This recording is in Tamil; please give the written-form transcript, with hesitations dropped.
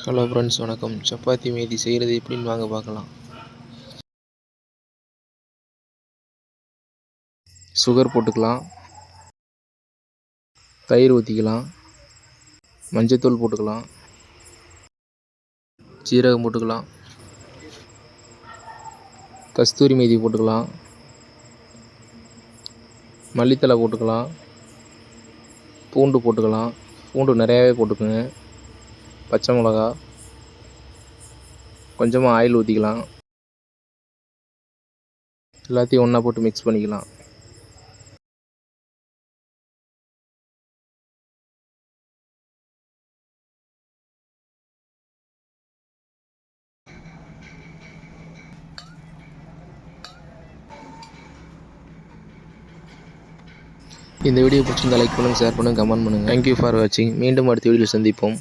ஹலோ ஃப்ரெண்ட்ஸ், வணக்கம். சப்பாத்தி மீதி செய்கிறது எப்படின்னு வாங்க பார்க்கலாம். சுகர் போட்டுக்கலாம், தயிர் ஊற்றிக்கலாம், மஞ்சத்தூள் போட்டுக்கலாம், சீரகம் போட்டுக்கலாம், கஸ்தூரி மீதி போட்டுக்கலாம், மல்லித்தழை போட்டுக்கலாம், பூண்டு போட்டுக்கலாம். பூண்டு நிறையாவே போட்டுக்கோங்க. பச்சை மிளகா, கொஞ்சமாக ஆயில் ஊற்றிக்கலாம். எல்லாத்தையும் ஒன்றா போட்டு மிக்ஸ் பண்ணிக்கலாம். இந்த வீடியோ பிடிச்சிருந்தா லைக் பண்ணுங்கள், ஷேர் பண்ணுங்கள், கமெண்ட் பண்ணுங்கள். தேங்க்யூ ஃபார் வாட்சிங். மீண்டும் அடுத்த வீடியோவில் சந்திப்போம்.